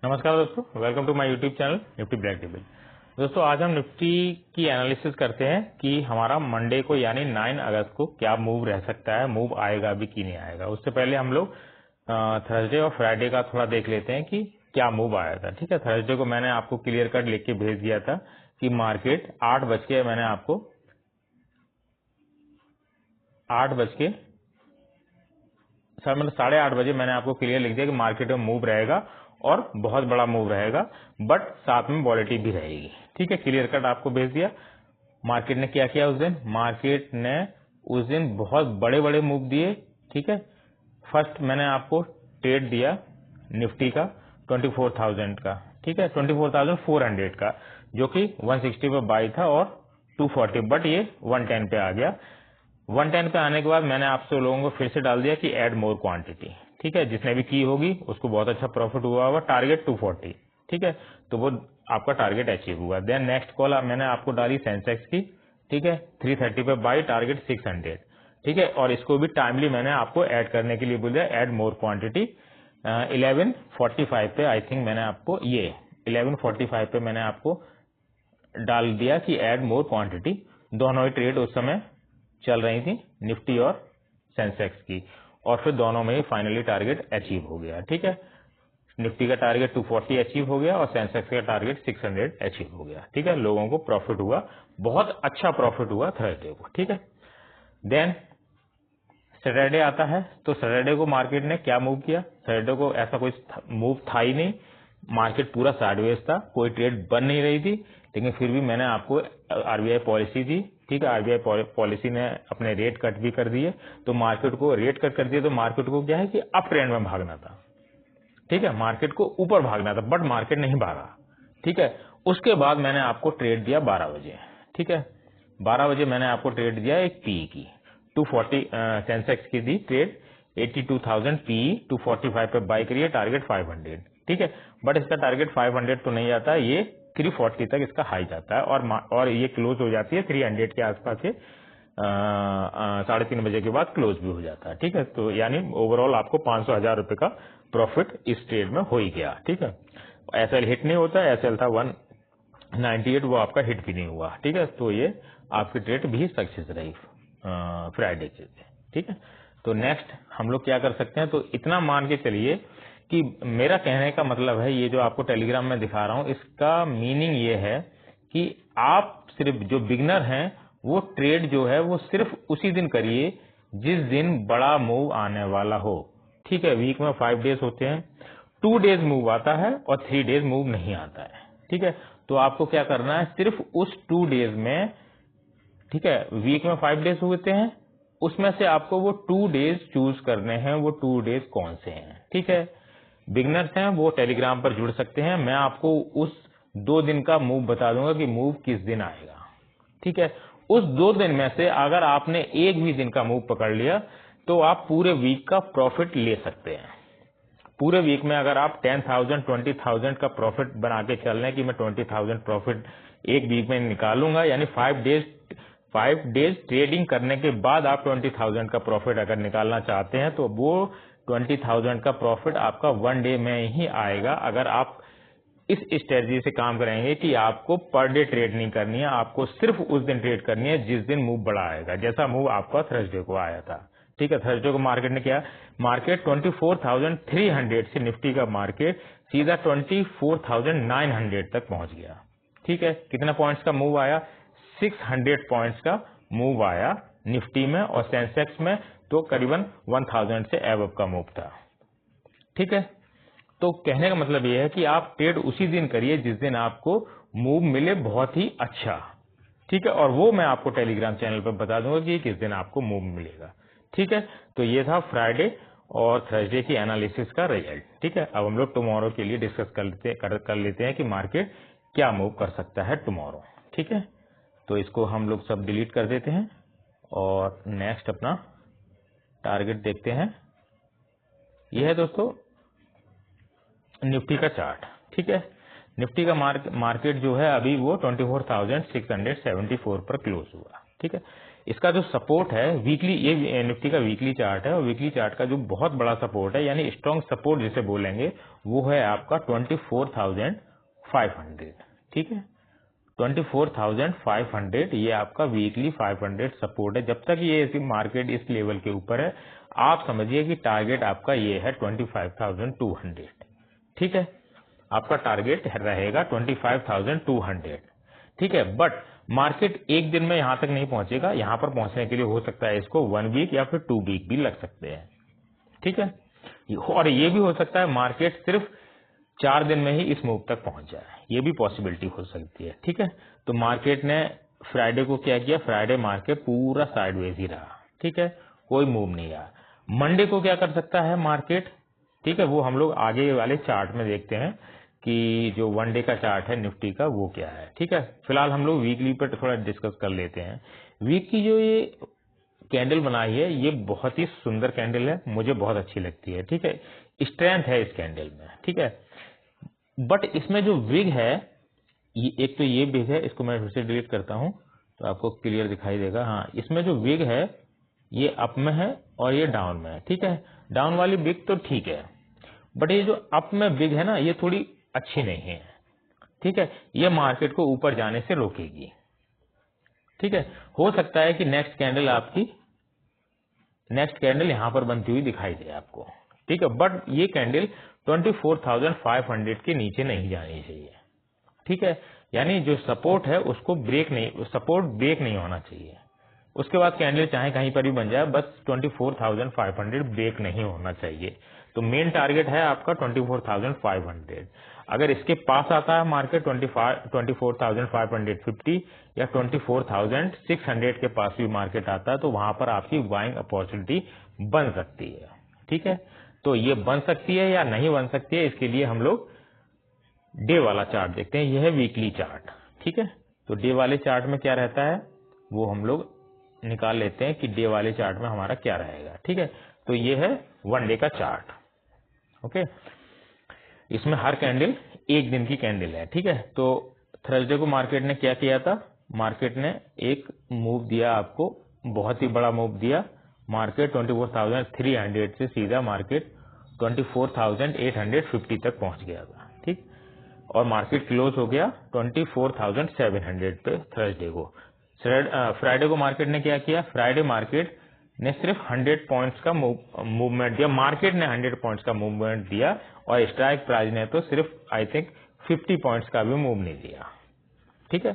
नमस्कार दोस्तों, welcome to my YouTube channel Nifty black table. दोस्तों आज हम निफ्टी की एनालिसिस करते हैं कि हमारा मंडे को यानी 9 अगस्त को क्या मूव रह सकता है, मूव आएगा भी कि नहीं आएगा। उससे पहले हम लोग थर्सडे और फ्राइडे का थोड़ा देख लेते हैं कि क्या मूव आया था। ठीक है, थर्सडे को मैंने आपको क्लियर कट लिख के भेज दिया था कि मार्केट 8 बज के मैंने आपको 8 बज के मतलब 8:30 बजे मैंने आपको क्लियर लिख दिया कि मार्केट में मूव रहेगा और बहुत बड़ा मूव रहेगा, बट साथ में वॉलेटिलिटी भी रहेगी। ठीक है, क्लियर कट आपको भेज दिया। मार्केट ने क्या किया उस दिन? मार्केट ने उस दिन बहुत बड़े बड़े मूव दिए। ठीक है, फर्स्ट मैंने आपको ट्रेड दिया निफ्टी का 24,000 का। ठीक है, 24,400 का, जो कि 160 पे बाई था और 240, बट ये 110 पे आ गया। 110 पे आने के बाद मैंने आपसे लोगों को फिर से डाल दिया कि ऐड मोर क्वांटिटी। ठीक है, जिसने भी की होगी उसको बहुत अच्छा प्रॉफिट हुआ होगा। टारगेट 240। ठीक है, तो वो आपका टारगेट अचीव हुआ। देन नेक्स्ट कॉल मैंने आपको डाली सेंसेक्स की। ठीक है, 330 पे बाई, टारगेट 600। ठीक है, और इसको भी टाइमली मैंने आपको ऐड करने के लिए बोला, ऐड मोर क्वांटिटी। 1145 पे आई थिंक मैंने आपको 1145 पे मैंने आपको डाल दिया कि ऐड मोर क्वांटिटी। दोनों ही ट्रेड उस समय चल रही थी, निफ्टी और सेंसेक्स की, और फिर दोनों में ही फाइनली टारगेट अचीव हो गया। ठीक है, निफ्टी का टारगेट 240 अचीव हो गया और सेंसेक्स का टारगेट 600 अचीव हो गया। ठीक है, लोगों को प्रॉफिट हुआ, बहुत अच्छा प्रॉफिट हुआ थर्सडे को। ठीक है, देन सैटरडे आता है, तो सैटरडे को मार्केट ने क्या मूव किया? सैटरडे को ऐसा कोई मूव था ही नहीं, मार्केट पूरा साइडवेज था, कोई ट्रेड बन नहीं रही थी। लेकिन फिर भी मैंने आपको आरबीआई पॉलिसी दी। ठीक है, आरबीआई पॉलिसी ने अपने रेट कट भी कर दिए, तो मार्केट को रेट कट कर दिए, तो मार्केट को क्या है कि अप ट्रेंड में भागना था। ठीक है, मार्केट को ऊपर भागना था, बट मार्केट नहीं भागा। ठीक है, उसके बाद मैंने आपको ट्रेड दिया 12 बजे। ठीक है, 12 बजे मैंने आपको ट्रेड दिया एक पीई की 240, सेंसेक्स की दी ट्रेड 82,000 पीई, 245 पे बाई करिए, टारगेट 500। ठीक है, बट इसका टारगेट 500 तो नहीं जाता, ये 340 तक इसका हाई जाता है, और ये क्लोज हो जाती है 300 के आसपास से। 3:30 बजे के बाद क्लोज भी हो जाता है। ठीक है, तो यानी ओवरऑल आपको 500,000 रुपए का प्रॉफिट इस ट्रेड में हो ही गया। ठीक है, एसएल हिट नहीं होता, एसएल था 198, वो आपका हिट भी नहीं हुआ। ठीक है, तो ये आपकी ट्रेड भी सक्सेस रही फ्राइडे के। ठीक है, तो नेक्स्ट हम लोग क्या कर सकते हैं? तो इतना मान के चलिए कि मेरा कहने का मतलब है, ये जो आपको टेलीग्राम में दिखा रहा हूं, इसका मीनिंग ये है कि आप सिर्फ जो बिगनर हैं वो ट्रेड जो है वो सिर्फ उसी दिन करिए जिस दिन बड़ा मूव आने वाला हो। ठीक है, वीक में 5 डेज होते हैं, 2 डेज मूव आता है और 3 डेज मूव नहीं आता है। ठीक है, तो आपको क्या करना है? सिर्फ उस 2 डेज में, ठीक है, वीक में 5 डेज होते हैं, उसमें से आपको वो 2 डेज चूज करने हैं। वो 2 डेज कौन से हैं? ठीक है, बिगनर्स हैं वो टेलीग्राम पर जुड़ सकते हैं, मैं आपको उस 2 दिन का मूव बता दूंगा कि मूव किस दिन आएगा। ठीक है, उस 2 दिन में से अगर आपने एक भी दिन का मूव पकड़ लिया तो आप पूरे वीक का प्रॉफिट ले सकते हैं। पूरे वीक में अगर आप 10,000 20,000 का प्रॉफिट बना के चल रहे हैं कि मैं 20,000 प्रॉफिट एक वीक में निकालूंगा, यानी 5 डेज ट्रेडिंग करने के बाद आप 20,000 का प्रॉफिट अगर निकालना चाहते हैं, तो वो 20,000 का प्रॉफिट आपका 1 डे में ही आएगा। अगर आप इस स्ट्रेटजी से काम करेंगे कि आपको पर डे ट्रेड नहीं करनी है, आपको सिर्फ उस दिन ट्रेड करनी है जिस दिन मूव बड़ा आएगा, जैसा मूव आपका थर्सडे को आया था। ठीक है, थर्सडे को मार्केट ने क्या, मार्केट 24,300 से निफ्टी का मार्केट सीधा 24,900 तक पहुंच गया। ठीक है, कितना पॉइंट्स का मूव आया? 600 पॉइंट्स का मूव आया निफ्टी में, और सेंसेक्स में तो करीबन 1000 से एबव का मूव था। ठीक है, तो कहने का मतलब यह है कि आप ट्रेड उसी दिन करिए जिस दिन आपको मूव मिले बहुत ही अच्छा। ठीक है, और वो मैं आपको टेलीग्राम चैनल पर बता दूंगा कि किस दिन आपको मूव मिलेगा। ठीक है, तो ये था फ्राइडे और थर्सडे की एनालिसिस का रिजल्ट। ठीक है, अब हम लोग टुमारो के लिए डिस्कस कर लेते हैं कि मार्केट क्या मूव कर सकता है टुमारो। ठीक है, तो इसको हम लोग सब डिलीट कर देते हैं और नेक्स्ट अपना टारगेट देखते हैं। यह है दोस्तों निफ्टी का चार्ट। ठीक है, निफ्टी का मार्केट जो है अभी वो 24,674 पर क्लोज हुआ। ठीक है, इसका जो सपोर्ट है वीकली, ये निफ्टी का वीकली चार्ट है और वीकली चार्ट का जो बहुत बड़ा सपोर्ट है यानी स्ट्रॉन्ग सपोर्ट जिसे बोलेंगे वो है आपका 24,500। ठीक है, 24,500 ये आपका वीकली 500 सपोर्ट है। जब तक ये ऐसी मार्केट इस लेवल के ऊपर है आप समझिए कि टारगेट आपका ये है 25,200। ठीक है, आपका टारगेट रहेगा 25,200। ठीक है, बट मार्केट एक दिन में यहां तक नहीं पहुंचेगा, यहां पर पहुंचने के लिए हो सकता है इसको 1 वीक या फिर 2 वीक भी लग सकते हैं। ठीक है, और ये भी हो सकता है मार्केट सिर्फ 4 दिन में ही इस मूव तक पहुंच जाए, ये भी पॉसिबिलिटी हो सकती है। ठीक है, तो मार्केट ने फ्राइडे को क्या किया, फ्राइडे मार्केट पूरा साइडवेज ही रहा। ठीक है, कोई मूव नहीं आया। मंडे को क्या कर सकता है मार्केट, ठीक है, वो हम लोग आगे वाले चार्ट में देखते हैं कि जो 1 डे का चार्ट है निफ्टी का वो क्या है। ठीक है, फिलहाल हम लोग वीकली पर थोड़ा डिस्कस कर लेते हैं। वीक की जो ये कैंडल बनाई है ये बहुत ही सुंदर कैंडल है, मुझे बहुत अच्छी लगती है। ठीक है, स्ट्रेंथ है इस कैंडल में। ठीक है, बट इसमें जो विग है, एक तो ये विग है, इसको मैं फिर से डिलीट करता हूं तो आपको क्लियर दिखाई देगा। हाँ, इसमें जो विग है ये अप में है और ये डाउन में है। ठीक है, डाउन वाली विग तो ठीक है, बट ये जो अप में विग है ना ये थोड़ी अच्छी नहीं है। ठीक है, ये मार्केट को ऊपर जाने से रोकेगी। ठीक है, हो सकता है कि नेक्स्ट कैंडल यहां पर बनती हुई दिखाई दे आपको। ठीक है, बट ये कैंडल 24,500 के नीचे नहीं जानी चाहिए। ठीक है, यानी जो सपोर्ट है उसको ब्रेक नहीं होना चाहिए। उसके बाद कैंडल चाहे कहीं पर भी बन जाए, बस 24,500 ब्रेक नहीं होना चाहिए। तो मेन टारगेट है आपका 24,500। अगर इसके पास आता है मार्केट 24,550 या 24,600 के पास भी मार्केट आता है तो वहां पर आपकी बाइंग अपॉर्चुनिटी बन सकती है। ठीक है, तो ये बन सकती है या नहीं बन सकती है, इसके लिए हम लोग डे वाला चार्ट देखते हैं। यह है वीकली चार्ट। ठीक है, तो डे वाले चार्ट में क्या रहता है वो हम लोग निकाल लेते हैं कि डे वाले चार्ट में हमारा क्या रहेगा। ठीक है, तो ये है 1 डे का चार्ट। ओके, इसमें हर कैंडल एक दिन की कैंडल है। ठीक है, तो थर्सडे को मार्केट ने क्या किया था, मार्केट ने एक मूव दिया आपको, बहुत ही बड़ा मूव दिया। मार्केट 24,300 से सीधा मार्केट 24,850 तक पहुंच गया था। ठीक, और मार्केट क्लोज हो गया 24,700 पे थर्सडे को। फ्राइडे को मार्केट ने क्या किया, फ्राइडे मार्केट ने सिर्फ 100 पॉइंट्स का मूवमेंट दिया, मार्केट ने 100 पॉइंट्स का मूवमेंट दिया और स्ट्राइक प्राइस ने तो सिर्फ आई थिंक 50 पॉइंट्स का भी मूव नहीं दिया। ठीक है,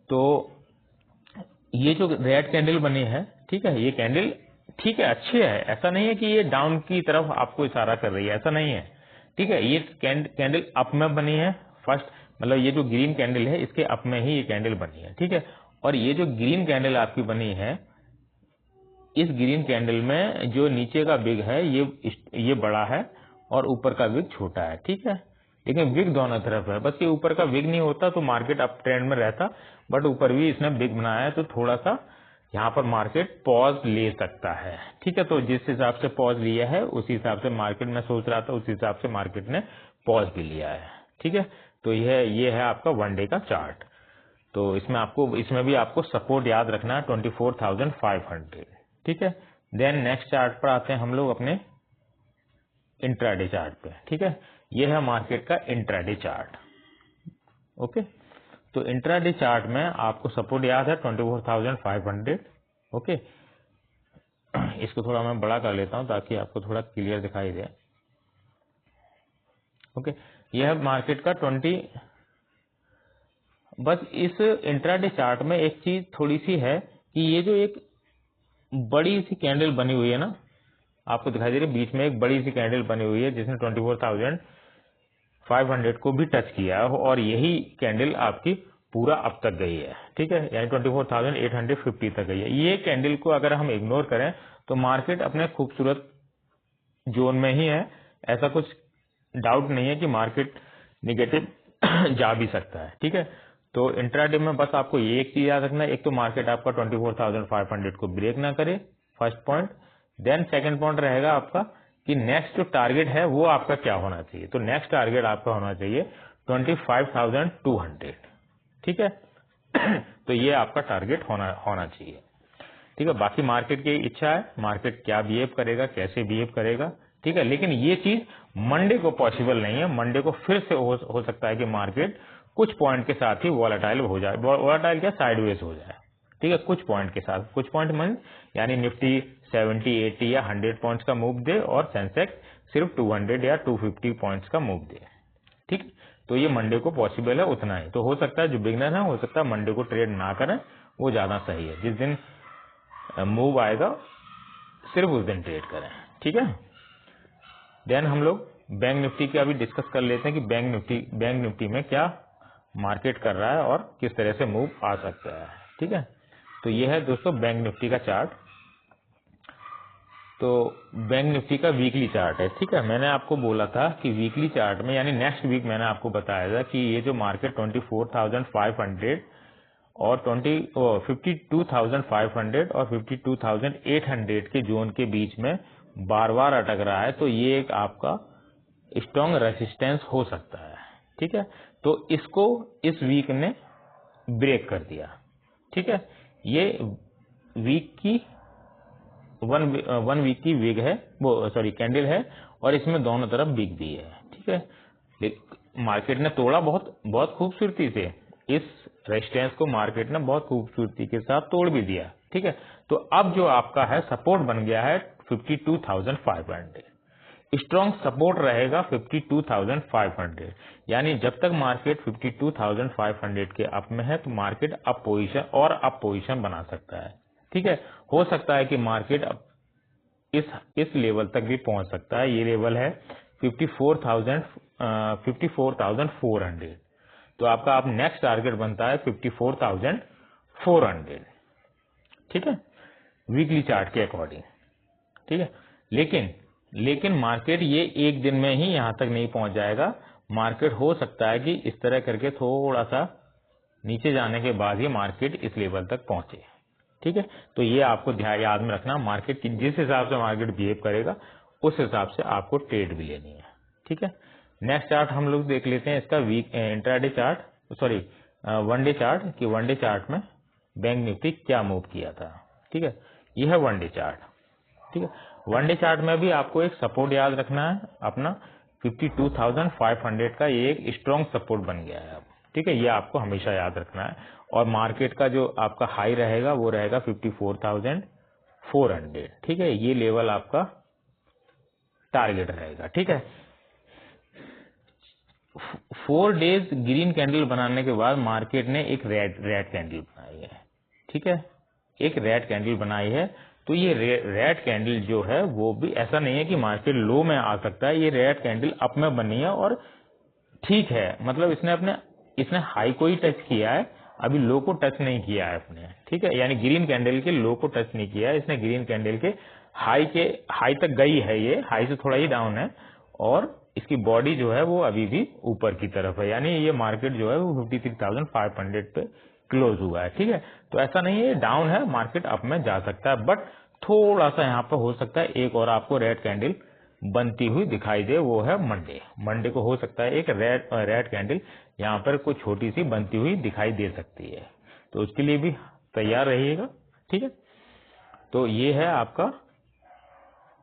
तो ये जो रेड कैंडल बनी है, ठीक है, ये कैंडल ठीक है, अच्छी है, ऐसा नहीं है कि ये डाउन की तरफ आपको इशारा कर रही है, ऐसा नहीं है। ठीक है, ये कैंडल अप में बनी है फर्स्ट, मतलब ये जो ग्रीन कैंडल है इसके अप में ही ये कैंडल बनी है। ठीक है, और ये जो ग्रीन कैंडल आपकी बनी है, इस ग्रीन कैंडल में जो नीचे का विग है ये बड़ा है और ऊपर का विग छोटा है। ठीक है, लेकिन विग दोनों तरफ है, बस ये ऊपर का विग नहीं होता तो मार्केट अप ट्रेंड में रहता, बट ऊपर भी इसने विग बनाया है तो थोड़ा सा यहाँ पर मार्केट पॉज ले सकता है। ठीक है, तो जिस हिसाब से पॉज लिया है उसी हिसाब से मार्केट में सोच रहा था, उस हिसाब से मार्केट ने पॉज भी लिया है। ठीक है, तो ये है आपका 1 डे का चार्ट। तो इसमें भी आपको सपोर्ट याद रखना है 24,500। ठीक है, देन नेक्स्ट चार्ट पर आते हैं हम लोग अपने इंट्राडे चार्ट पे। ठीक है, ये है मार्केट का इंट्राडे चार्ट। ओके, तो इंट्राडे चार्ट में आपको सपोर्ट याद है 24,500। ओके, इसको थोड़ा मैं बड़ा कर लेता हूं ताकि आपको थोड़ा क्लियर दिखाई दे। ओके, यह है मार्केट का बस इस इंट्राडे चार्ट में एक चीज थोड़ी सी है कि ये जो एक बड़ी सी कैंडल बनी हुई है ना, आपको दिखाई दे रही है बीच में एक बड़ी सी कैंडल बनी हुई है जिसने 24,500 को भी टच किया है और यही कैंडल आपकी पूरा अब तक गई है। ठीक है, यानी 24,850 तक गई है। ये कैंडल को अगर हम इग्नोर करें तो मार्केट अपने खूबसूरत जोन में ही है, ऐसा कुछ डाउट नहीं है कि मार्केट निगेटिव जा भी सकता है। ठीक है, तो इंट्राडे में बस आपको ये एक चीज याद रखना है, एक तो मार्केट आपका 24,500 को ब्रेक ना करे, first point. Then second point रहेगा आपका कि नेक्स्ट जो टारगेट है वो आपका क्या होना चाहिए, तो नेक्स्ट टारगेट आपका होना चाहिए 25,200। ठीक है, तो ये आपका टारगेट होना चाहिए। ठीक है, बाकी मार्केट की इच्छा है, मार्केट क्या बिहेव करेगा, कैसे बिहेव करेगा, ठीक है, लेकिन ये चीज मंडे को पॉसिबल नहीं है। मंडे को फिर से हो सकता है कि मार्केट कुछ पॉइंट के साथ ही वॉलेटाइल हो जाए, वॉलेटाइल क्या साइडवेज हो जाए, ठीक है, कुछ पॉइंट के साथ, कुछ पॉइंट मीन यानी निफ्टी 70, 80 या 100 पॉइंट्स का मूव दे और सेंसेक्स सिर्फ 200 या 250 पॉइंट्स का मूव दे, ठीक। तो ये मंडे को पॉसिबल है उतना ही। तो हो सकता है जो बिगनर है, हो सकता है मंडे को ट्रेड ना करें, वो ज्यादा सही है। जिस दिन मूव आएगा सिर्फ उस दिन ट्रेड करें, ठीक है। देन हम लोग बैंक निफ्टी का भी डिस्कस कर लेते हैं कि बैंक निफ्टी में क्या मार्केट कर रहा है और किस तरह से मूव आ सकता है, ठीक है। तो ये है दोस्तों बैंक निफ्टी का चार्ट। तो बैंक निफ्टी का वीकली चार्ट है, ठीक है। मैंने आपको बोला था कि वीकली चार्ट में यानी नेक्स्ट वीक मैंने आपको बताया था कि ये जो मार्केट 24,500 और 52,500 और 52,800 के जोन के बीच में बार बार अटक रहा है, तो ये एक आपका स्ट्रॉन्ग रेसिस्टेंस हो सकता है, ठीक है। तो इसको इस वीक ने ब्रेक कर दिया, ठीक है। ये वीक की वन वीक की विग है, वो सॉरी कैंडल है, और इसमें दोनों तरफ बिग भी है, ठीक है। मार्केट ने तोड़ा बहुत खूबसूरती से इस रेजिस्टेंस को, मार्केट ने बहुत खूबसूरती के साथ तोड़ भी दिया, ठीक है। तो अब जो आपका है सपोर्ट बन गया है 52,500, स्ट्रॉन्ग सपोर्ट रहेगा 52,500, यानी जब तक मार्केट 52,500 के अप में है तो मार्केट अप पोजीशन बना सकता है, ठीक है। हो सकता है कि मार्केट अब इस लेवल तक भी पहुंच सकता है। ये लेवल है 54,400। तो आपका अब नेक्स्ट टारगेट बनता है 54,400, ठीक है, वीकली चार्ट के अकॉर्डिंग, ठीक है। लेकिन मार्केट ये एक दिन में ही यहां तक नहीं पहुंच जाएगा। मार्केट हो सकता है कि इस तरह करके थोड़ा सा नीचे जाने के बाद ही मार्केट इस लेवल तक पहुंचे, ठीक है। तो ये आपको याद में रखना, मार्केट की जिस हिसाब से मार्केट बिहेव करेगा उस हिसाब से आपको ट्रेड भी लेनी है, ठीक है। नेक्स्ट चार्ट हम लोग देख लेते हैं इसका week intraday chart, sorry one day chart, कि वनडे चार्ट में बैंक निफ्टी क्या मूव किया था, ठीक है। यह है वनडे चार्ट, ठीक है। वनडे चार्ट में भी आपको एक सपोर्ट याद रखना है अपना 52,500 का, ये एक स्ट्रॉन्ग सपोर्ट बन गया है अब, ठीक है। ये आपको हमेशा याद रखना है। और मार्केट का जो आपका हाई रहेगा वो रहेगा 54,400, ठीक है। ये लेवल आपका टारगेट रहेगा, ठीक है। 4 डेज ग्रीन कैंडल बनाने के बाद मार्केट ने एक रेड कैंडल बनाई है, ठीक है, एक रेड कैंडल बनाई है। तो ये रेड कैंडल जो है वो भी ऐसा नहीं है कि मार्केट लो में आ सकता है, ये रेड कैंडल अप में बनी है और ठीक है, मतलब इसने हाई को ही टच किया है, अभी लो को टच नहीं किया है अपने, ठीक है। यानी ग्रीन कैंडल के लो को टच नहीं किया है इसने, ग्रीन कैंडल के हाई तक गई है, ये हाई से थोड़ा ही डाउन है, और इसकी बॉडी जो है वो अभी भी ऊपर की तरफ है, यानी ये मार्केट जो है वो 53,500 पे क्लोज हुआ है, ठीक है। तो ऐसा नहीं है डाउन है, मार्केट अप में जा सकता है, बट थोड़ा सा यहाँ पर हो सकता है एक और आपको रेड कैंडल बनती हुई दिखाई दे, वो है मंडे को हो सकता है एक रेड कैंडल यहाँ पर कोई छोटी सी बनती हुई दिखाई दे सकती है, तो उसके लिए भी तैयार रहिएगा, ठीक है। तो ये है आपका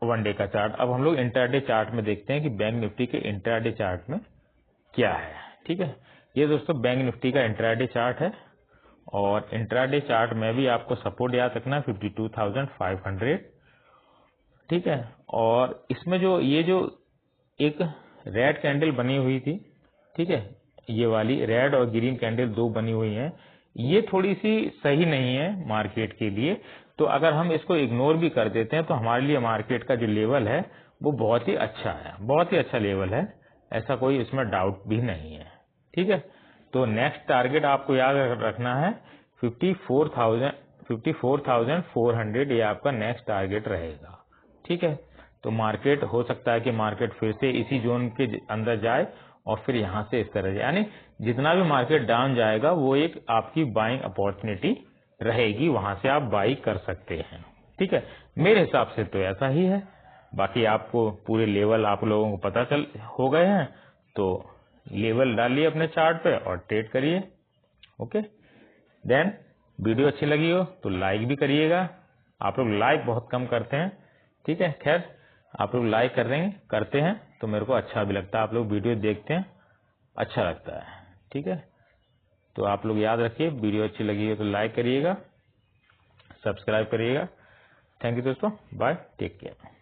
वनडे का चार्ट। अब हम लोग इंट्राडे चार्ट में देखते हैं कि बैंक निफ्टी के इंट्राडे चार्ट में क्या है, ठीक है। ये दोस्तों बैंक निफ्टी का इंट्राडे चार्ट है, और इंट्राडे चार्ट में भी आपको सपोर्ट याद रखना 52,500, ठीक है। और इसमें ये जो एक रेड कैंडल बनी हुई थी, ठीक है, ये वाली रेड और ग्रीन कैंडल दो बनी हुई हैं, ये थोड़ी सी सही नहीं है मार्केट के लिए। तो अगर हम इसको इग्नोर भी कर देते हैं तो हमारे लिए मार्केट का जो लेवल है वो बहुत ही अच्छा है, बहुत ही अच्छा लेवल है, ऐसा कोई इसमें डाउट भी नहीं है, ठीक है। तो नेक्स्ट टारगेट आपको याद रखना है 54,400, ये आपका नेक्स्ट टारगेट रहेगा, ठीक है। तो मार्केट हो सकता है कि मार्केट फिर से इसी जोन के अंदर जाए और फिर यहां से इस तरह, यानी जितना भी मार्केट डाउन जाएगा वो एक आपकी बाइंग अपॉर्चुनिटी रहेगी, वहां से आप बाई कर सकते हैं, ठीक है। मेरे हिसाब से तो ऐसा ही है, बाकी आपको पूरे लेवल आप लोगों को पता हो गए हैं, तो लेवल डालिए अपने चार्ट पे और ट्रेड करिए, ओके। देन वीडियो अच्छी लगी हो तो लाइक भी करिएगा, आप लोग लाइक बहुत कम करते हैं, ठीक है। खैर आप लोग लाइक करते हैं तो मेरे को अच्छा भी लगता है, आप लोग वीडियो देखते हैं अच्छा लगता है, ठीक है। तो आप लोग याद रखिए, वीडियो अच्छी लगी है तो लाइक करिएगा, सब्सक्राइब करिएगा। थैंक यू दोस्तों, बाय, टेक केयर।